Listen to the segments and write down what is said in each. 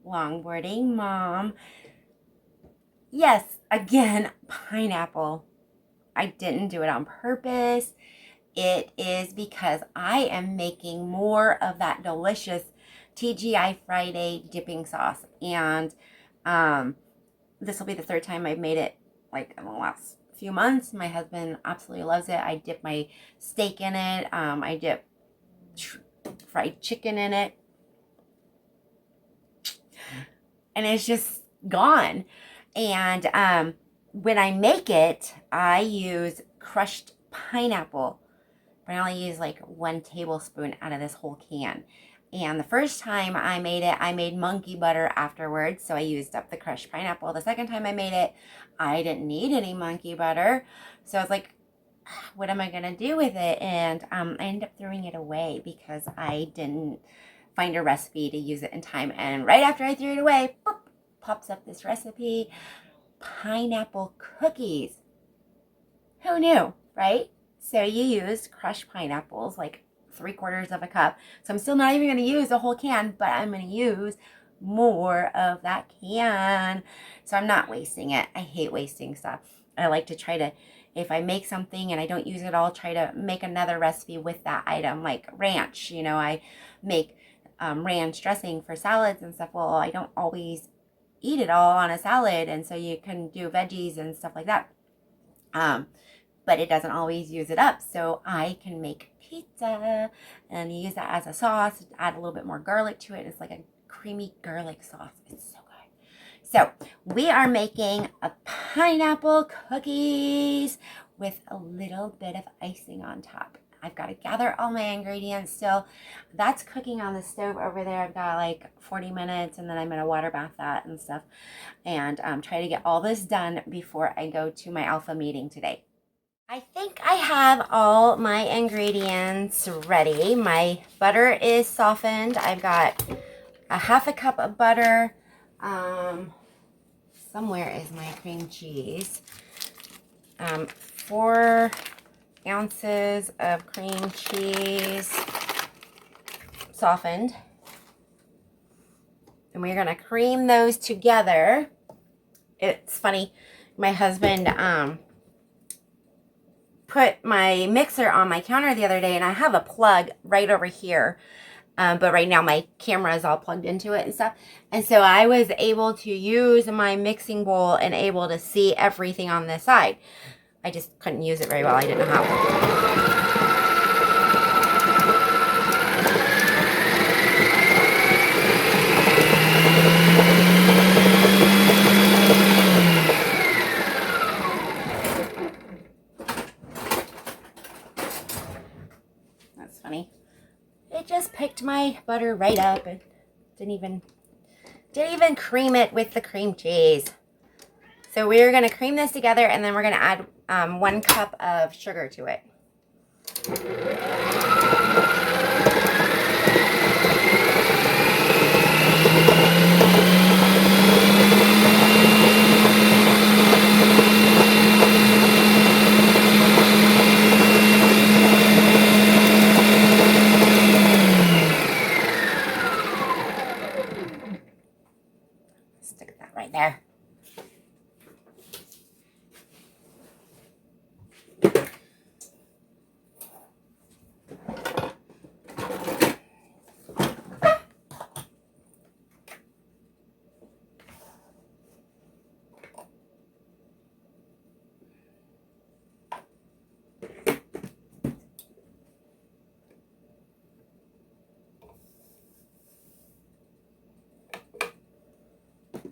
longboarding mom. Yes, again, pineapple. I didn't do it on purpose. It is because I am making more of that delicious TGI Friday dipping sauce. And this will be the third time I've made it, like in the last few months. My husband absolutely loves it. I dip my steak in it. I dip fried chicken in it. And it's just gone. And when I make it, I use crushed pineapple. But I only use like 1 tablespoon out of this whole can. And the first time I made it, I made monkey butter afterwards. So I used up the crushed pineapple. The second time I made it, I didn't need any monkey butter. So I was like, what am I going to do with it? And I ended up throwing it away because I didn't find a recipe to use it in time. And right after I threw it away, boop, pops up this recipe, pineapple cookies. Who knew, right? So you used crushed pineapples, like 3/4 of a cup. So I'm still not even going to use the whole can, but I'm going to use more of that can. So I'm not wasting it. I hate wasting stuff. I like to try to, if I make something and I don't use it all, try to make another recipe with that item, like ranch. You know, I make ranch dressing for salads and stuff. Well, I don't always eat it all on a salad, and so you can do veggies and stuff like that. But it doesn't always use it up. So I can make pizza and use that as a sauce, add a little bit more garlic to it. It's like a creamy garlic sauce. It's so good. So we are making a pineapple cookies with a little bit of icing on top. I've got to gather all my ingredients still. That's cooking on the stove over there. I've got like 40 minutes, and then I'm going to water bath that and stuff, and try to get all this done before I go to my alpha meeting today. I think I have all my ingredients ready. My butter is softened. I've got a 1/2 cup of butter. Somewhere is my cream cheese. 4 ounces of cream cheese softened. And we're going to cream those together. It's funny, my husband put my mixer on my counter the other day, and I have a plug right over here. But right now my camera is all plugged into it and stuff. And so I was able to use my mixing bowl and able to see everything on this side. I just couldn't use it very well. I didn't know how. That's funny. It just picked my butter right up and didn't even cream it with the cream cheese. So we're going to cream this together, and then we're going to add 1 cup of sugar to it. Stick that right there.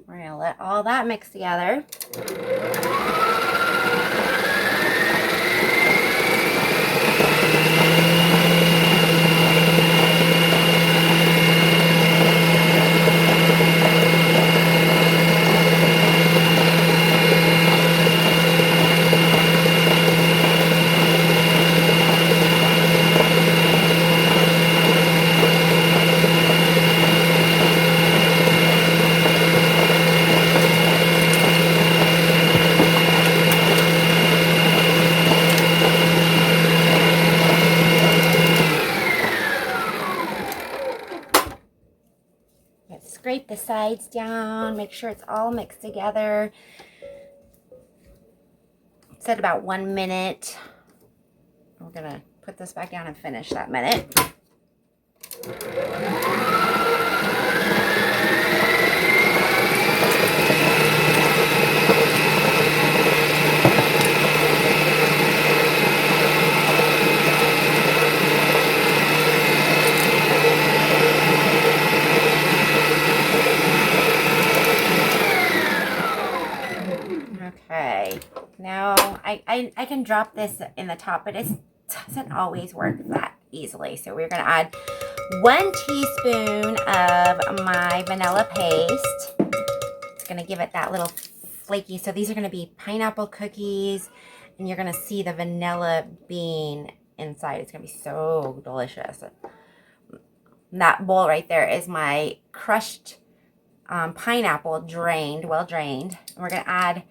We're going to let all that mix together. scrape the sides down, make sure it's all mixed together. Set about 1 minute. We're gonna put this back down and finish that minute. Okay, now I can drop this in the top, but it doesn't always work that easily. So we're going to add 1 teaspoon of my vanilla paste. It's going to give it that little flaky. So these are going to be pineapple cookies, and you're going to see the vanilla bean inside. It's going to be so delicious. That bowl right there is my crushed pineapple, drained, well drained. And we're going to add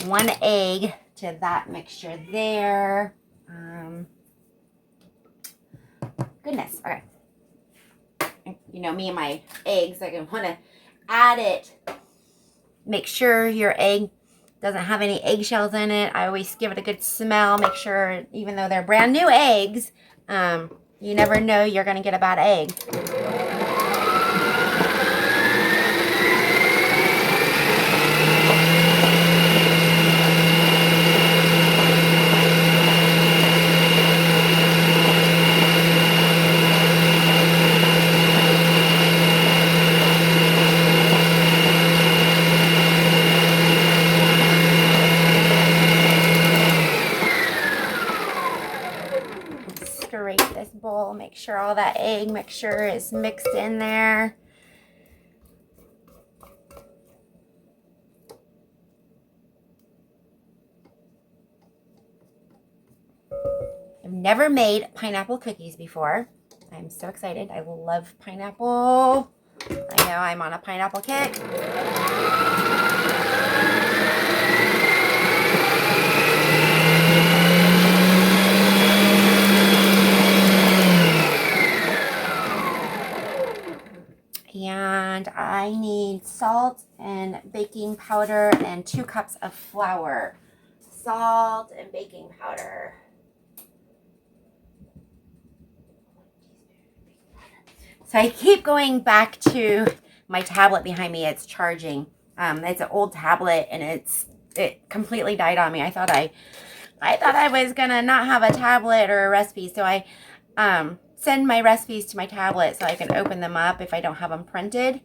1 egg to that mixture there. Goodness, okay. You know me and my eggs, I want to add it. Make sure your egg doesn't have any eggshells in it. I always give it a good smell. Make sure, even though they're brand new eggs, you never know you're going to get a bad egg. Scrape this bowl, make sure all that egg mixture is mixed in there. I've never made pineapple cookies before. I'm so excited. I love pineapple. I know I'm on a pineapple kick. And I need salt and baking powder and 2 cups of flour. Salt and baking powder. So I keep going back to my tablet behind me. It's charging. It's an old tablet, and it completely died on me. I thought I was gonna not have a tablet or a recipe, so I send my recipes to my tablet so I can open them up if I don't have them printed.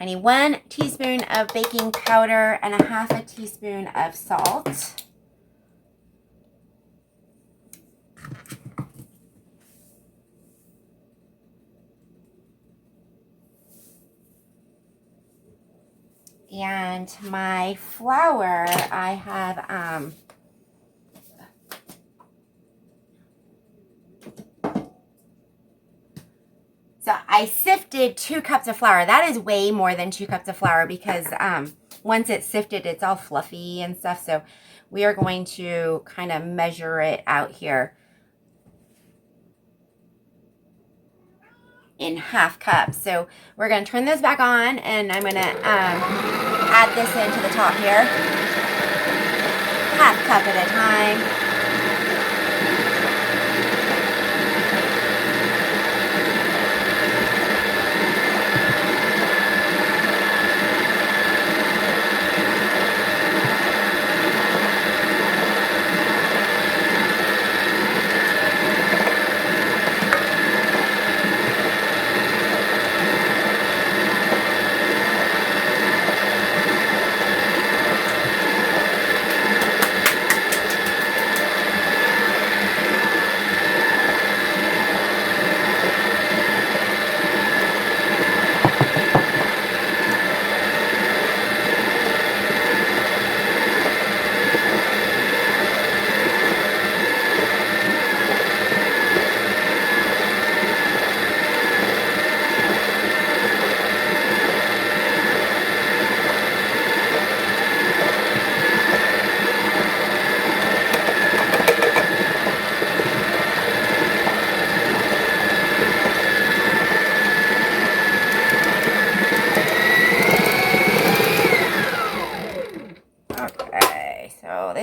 I need 1 teaspoon of baking powder and 1/2 teaspoon of salt. And my flour, I have so I sifted 2 cups of flour. That is way more than 2 cups of flour because once it's sifted, it's all fluffy and stuff. So we are going to kind of measure it out here in 1/2 cups. So we're going to turn this back on, and I'm going to add this into the top here. 1/2 cup at a time.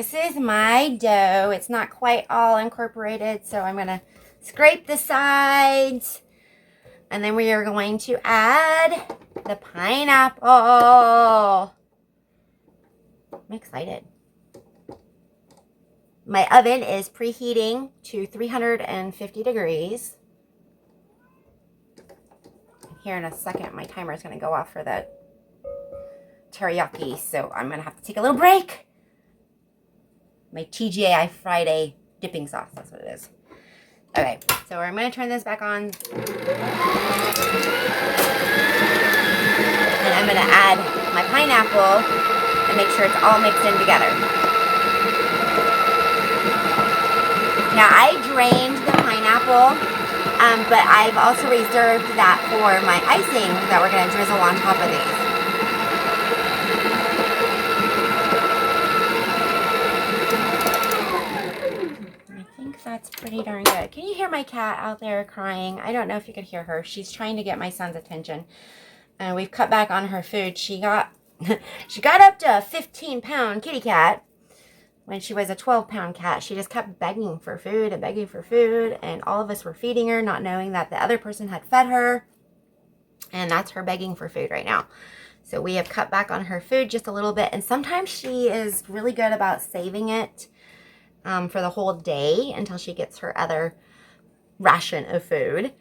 this is my dough. It's not quite all incorporated, so I'm going to scrape the sides. And then we are going to add the pineapple. I'm excited. My oven is preheating to 350 degrees. Here in a second, my timer is going to go off for the teriyaki, so I'm going to have to take a little break. My TGI Friday dipping sauce, that's what it is. Okay, so I'm going to turn this back on. And I'm going to add my pineapple and make sure it's all mixed in together. Now, I drained the pineapple, but I've also reserved that for my icing that we're going to drizzle on top of these. I think that's pretty darn good. Can you hear my cat out there crying? I don't know if you could hear her. She's trying to get my son's attention. And we've cut back on her food. She got up to a 15-pound kitty cat. When she was a 12-pound cat, she just kept begging for food and begging for food, and all of us were feeding her, not knowing that the other person had fed her, and that's her begging for food right now. So we have cut back on her food just a little bit, and sometimes she is really good about saving it for the whole day until she gets her other ration of food.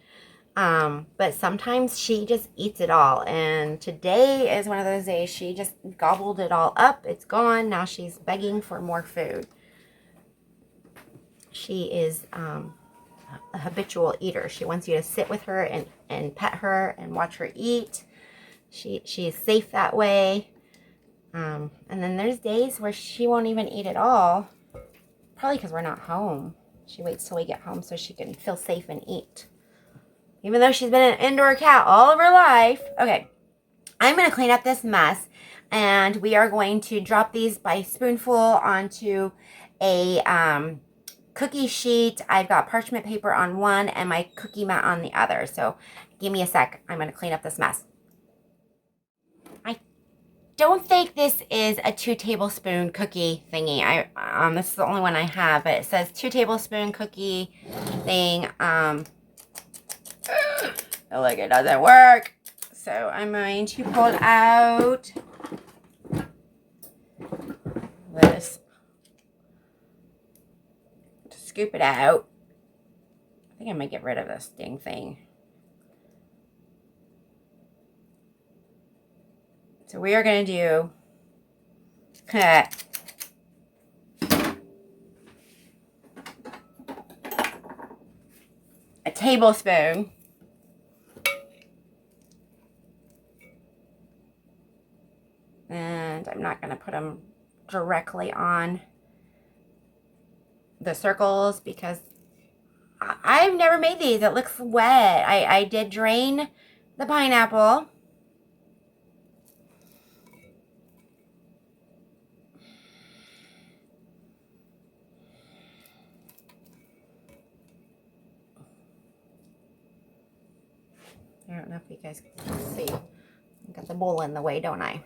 But sometimes she just eats it all, and today is one of those days she just gobbled it all up. It's gone. Now she's begging for more food. She is a habitual eater. She wants you to sit with her and pet her and watch her eat. She is safe that way. And then there's days where she won't even eat at all, probably because we're not home. She waits till we get home so she can feel safe and eat. Even though she's been an indoor cat all of her life. Okay, I'm going to clean up this mess. And we are going to drop these by spoonful onto a cookie sheet. I've got parchment paper on one and my cookie mat on the other. So give me a sec. I'm going to clean up this mess. I don't think this is a 2 tablespoon cookie thingy. This is the only one I have. But it says 2 tablespoon cookie thing. Look, it doesn't work. So I'm going to pull out this to scoop it out. I think I might get rid of this dang thing. So we are going to do a tablespoon . And I'm not going to put them directly on the circles because I've never made these. It looks wet. I did drain the pineapple. I don't know if you guys can see. I've got the bowl in the way, don't I?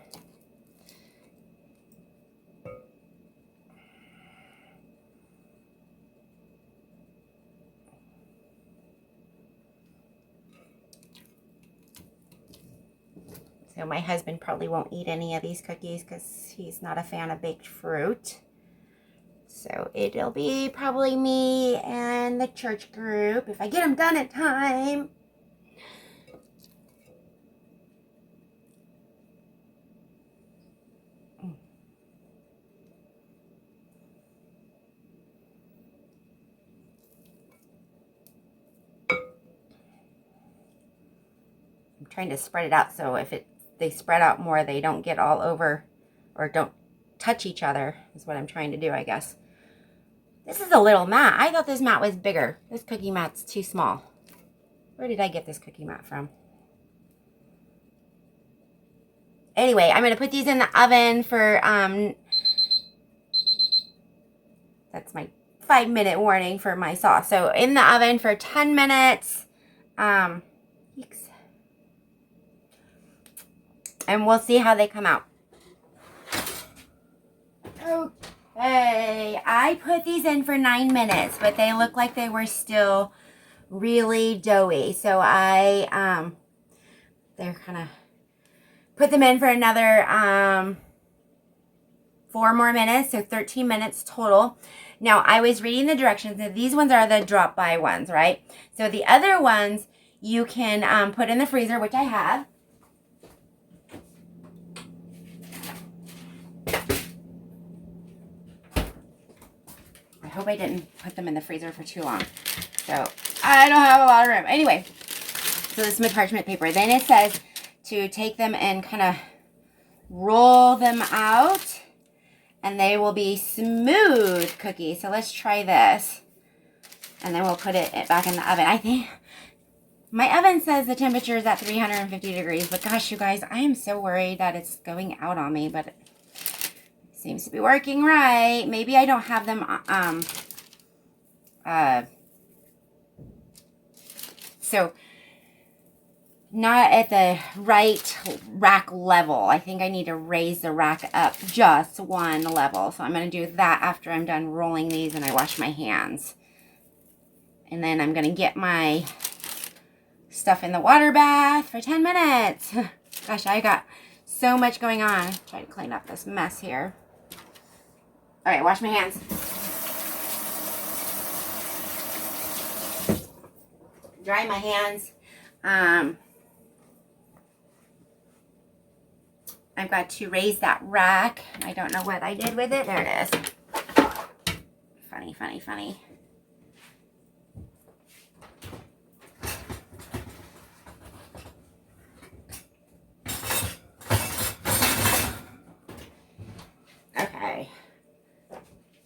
So my husband probably won't eat any of these cookies because he's not a fan of baked fruit. So it'll be probably me and the church group if I get them done in time. I'm trying to spread it out so if they spread out more, they don't get all over or don't touch each other is what I'm trying to do, I guess. This is a little mat. I thought this mat was bigger. This cookie mat's too small. Where did I get this cookie mat from? Anyway, I'm going to put these in the oven for, that's my 5-minute warning for my sauce. So in the oven for 10 minutes. And we'll see how they come out. Okay. Okay, I put these in for 9 minutes, but they look like they were still really doughy. So they're kind of, put them in for another 4 more minutes, so 13 minutes total. Now, I was reading the directions, and these ones are the drop-by ones, right? So the other ones you can put in the freezer, which I have. I hope I didn't put them in the freezer for too long. So I don't have a lot of room. Anyway, so this is my parchment paper. Then it says to take them and kind of roll them out, and they will be smooth cookies. So let's try this. And then we'll put it back in the oven. I think my oven says the temperature is at 350 degrees. But gosh, you guys, I am so worried that it's going out on me. But it seems to be working right. Maybe I don't have them so not at the right rack level. I think I need to raise the rack up just one level. So I'm going to do that after I'm done rolling these and I wash my hands. And then I'm going to get my stuff in the water bath for 10 minutes. Gosh, I got so much going on. Try to clean up this mess here. All right, wash my hands. Dry my hands. I've got to raise that rack. I don't know what I did with it. There it is. Funny, funny, funny. Okay.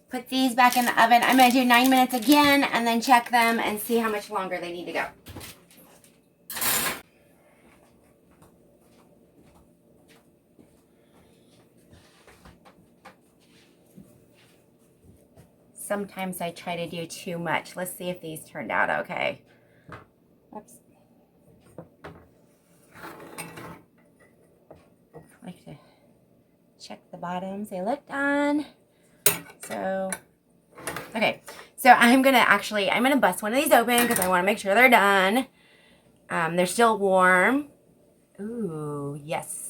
Put these back in the oven. I'm going to do 9 minutes again and then check them and see how much longer they need to go. Sometimes I try to do too much. Let's see if these turned out okay. Oops. I like to check the bottoms. They look done. So, okay. So I'm going to bust one of these open because I want to make sure they're done. They're still warm. Ooh, yes.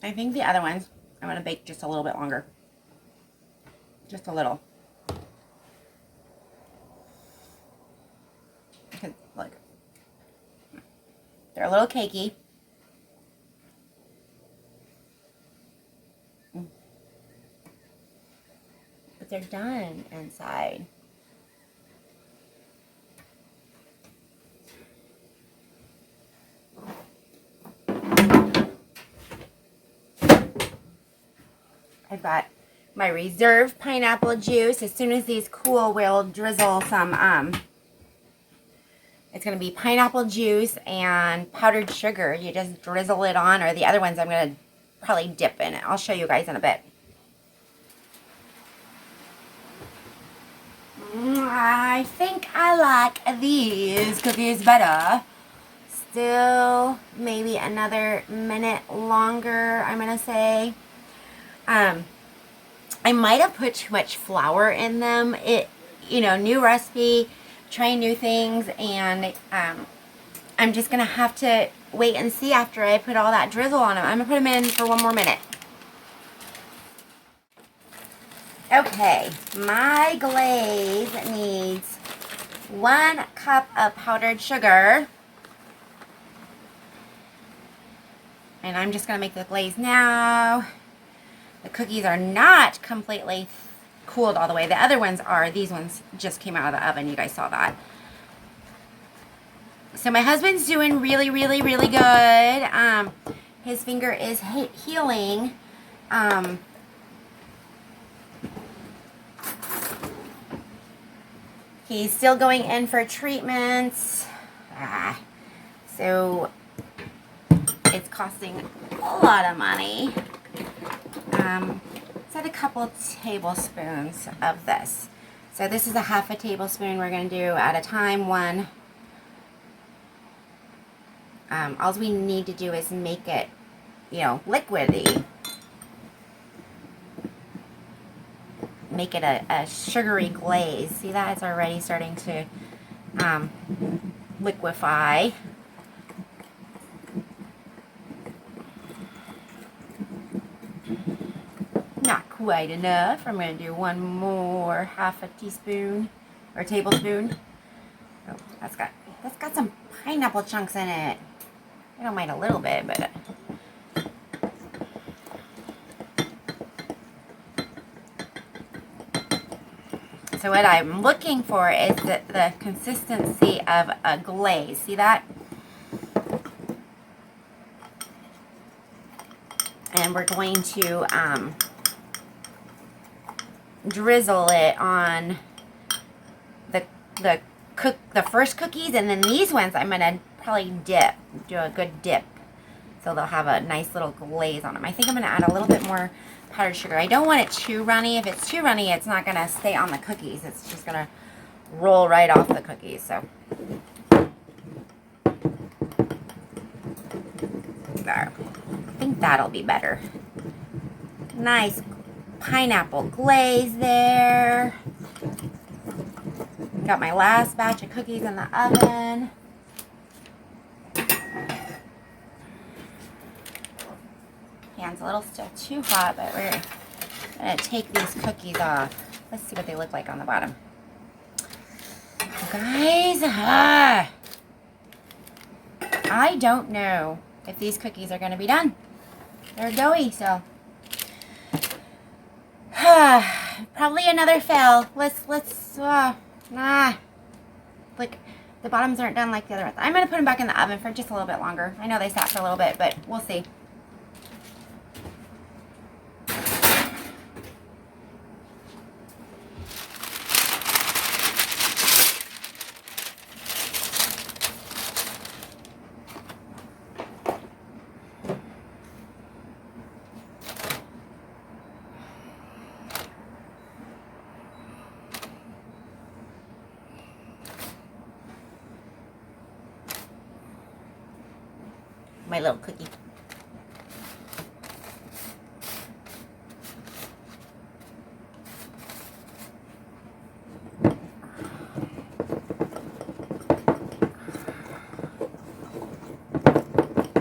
I think the other ones I'm going to bake just a little bit longer. Just a little. Because, look. They're a little cakey. But they're done inside. I've got my reserve pineapple juice. As soon as these cool, we'll drizzle some, it's going to be pineapple juice and powdered sugar. You just drizzle it on, or the other ones I'm going to probably dip in it. I'll show you guys in a bit. I think I like these cookies better. Still maybe another minute longer, I'm going to say. I might have put too much flour in them. New recipe, trying new things, and I'm just gonna have to wait and see after I put all that drizzle on them. I'm gonna put them in for 1 more minute. Okay, my glaze needs 1 cup of powdered sugar. And I'm just gonna make the glaze now. The cookies are not completely cooled all the way. The other ones are. These ones just came out of the oven. You guys saw that. So my husband's doing really, really, really good. His finger is healing. He's still going in for treatments. So it's costing a lot of money. Set a couple tablespoons of this. So this is a half a tablespoon. We're going to do at a time, one. All we need to do is make it, you know, liquidy. Make it a sugary glaze. See that? It's already starting to liquefy. Not quite enough. I'm going to do one more half a teaspoon or tablespoon. Oh, that's got some pineapple chunks in it. I don't mind a little bit, but so what I'm looking for is the consistency of a glaze. See that? And we're going to drizzle it on the first cookies, and then these ones I'm gonna probably do a good dip, so they'll have a nice little glaze on them. I think I'm gonna add a little bit more powdered sugar. I don't want it too runny. If it's too runny, it's not gonna stay on the cookies. It's just gonna roll right off the cookies. So there. I think that'll be better. Nice pineapple glaze there. Got my last batch of cookies in the oven. Pan's a little still too hot, but we're gonna take these cookies off. Let's see what they look like on the bottom. Guys, I don't know if these cookies are gonna be done. They're doughy, so probably another fail. Like the bottoms aren't done like the other ones. I'm gonna put them back in the oven for just a little bit longer. I know they sat for a little bit, but we'll see. My little cookie.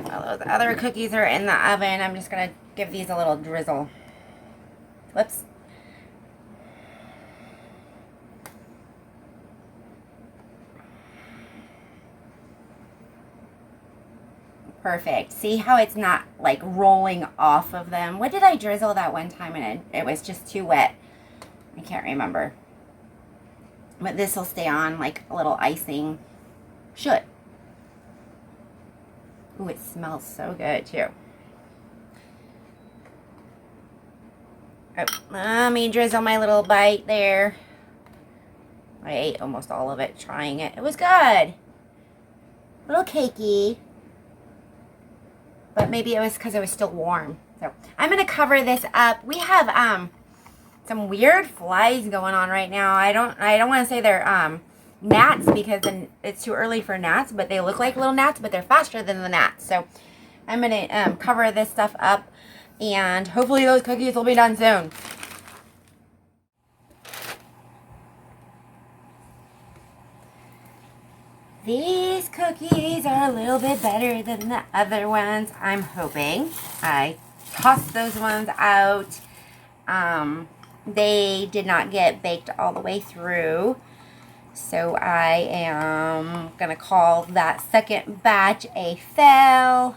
While those other cookies are in the oven, I'm just gonna give these a little drizzle. Whoops. Perfect. See how it's not like rolling off of them? What did I drizzle that one time and it was just too wet? I can't remember. But this will stay on like a little icing. Should. Ooh, it smells so good too. Oh, let me drizzle my little bite there. I ate almost all of it trying it. It was good. A little cakey. But maybe it was because it was still warm. So I'm going to cover this up. We have some weird flies going on right now. I don't want to say they're gnats because it's too early for gnats, but they look like little gnats, but they're faster than the gnats. So I'm going to cover this stuff up, and hopefully those cookies will be done soon. These cookies are a little bit better than the other ones, I'm hoping. I tossed those ones out. They did not get baked all the way through. So I am going to call that second batch a fail.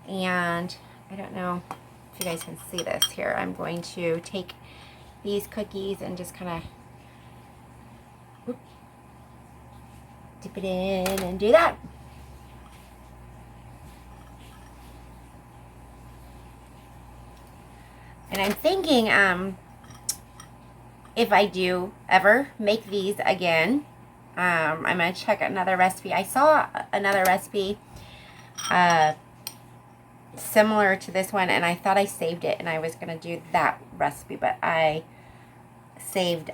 And I don't know if you guys can see this here. I'm going to take these cookies and just kind of dip it in and do that. And I'm thinking if I do ever make these again, I'm going to check another recipe. I saw another recipe similar to this one, and I thought I saved it, and I was going to do that recipe, but I saved,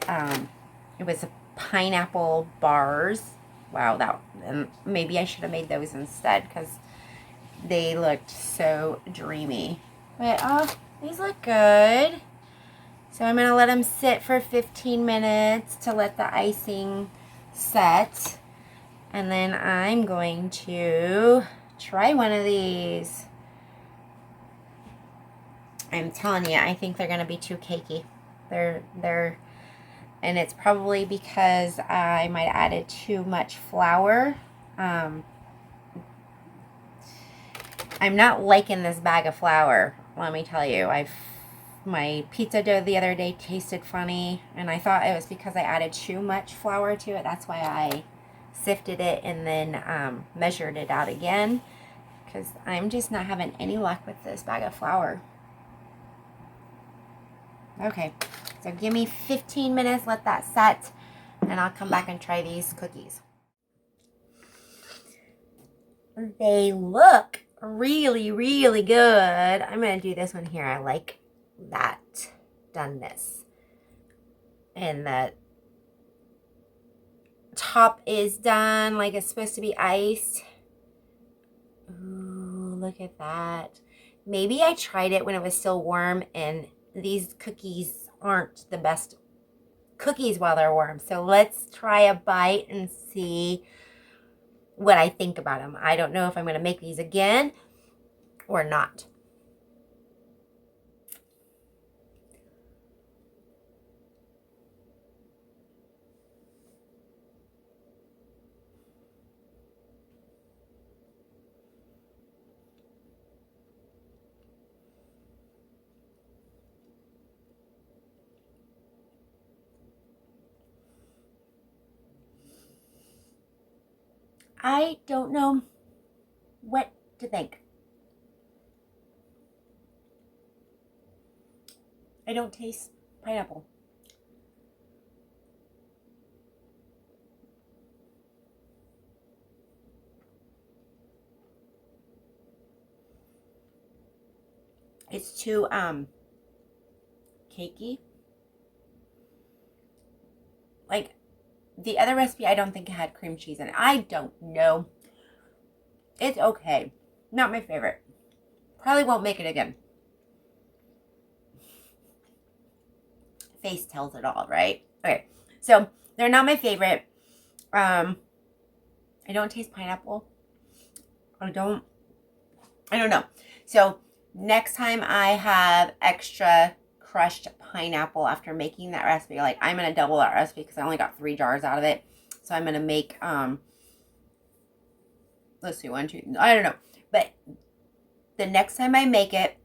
it was pineapple bars. Wow, maybe I should have made those instead, because they looked so dreamy. But, these look good. So I'm going to let them sit for 15 minutes to let the icing set. And then I'm going to try one of these. I'm telling you, I think they're going to be too cakey. And it's probably because I might have added too much flour. I'm not liking this bag of flour, let me tell you. My pizza dough the other day tasted funny, and I thought it was because I added too much flour to it. That's why I sifted it and then measured it out again, because I'm just not having any luck with this bag of flour. Okay, so give me 15 minutes, let that set, and I'll come back and try these cookies. They look really, really good. I'm going to do this one here. I like that doneness. And the top is done like it's supposed to be iced. Ooh, look at that. Maybe I tried it when it was still warm, and these cookies aren't the best cookies while they're warm. So let's try a bite and see what I think about them. I don't know if I'm going to make these again or not. I don't know what to think. I don't taste pineapple. It's too cakey. Like the other recipe, I don't think it had cream cheese in it. I don't know. It's okay. Not my favorite. Probably won't make it again. Face tells it all, right? Okay, so they're not my favorite. I don't taste pineapple. I don't know. So next time I have extra crushed pineapple after making that recipe, like I'm going to double that recipe because I only got 3 jars out of it. So I'm going to make, let's see, 1, 2, I don't know. But the next time I make it,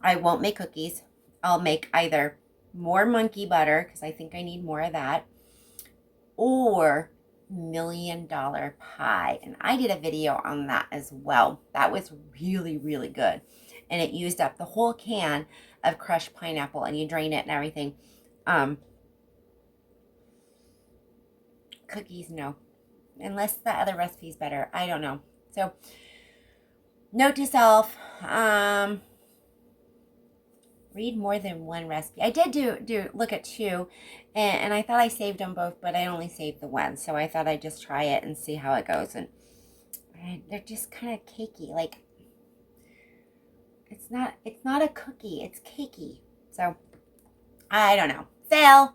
I won't make cookies. I'll make either more monkey butter, because I think I need more of that, or $1 million pie. And I did a video on that as well. That was really, really good. And it used up the whole can of crushed pineapple, and you drain it and everything. Cookies, no. Unless the other recipe's better. I don't know. So, note to self, read more than one recipe. I did look at 2, and I thought I saved them both, but I only saved the one. So I thought I'd just try it and see how it goes. And they're just kind of cakey. Like, it's not a cookie. It's cakey. So I don't know. Fail.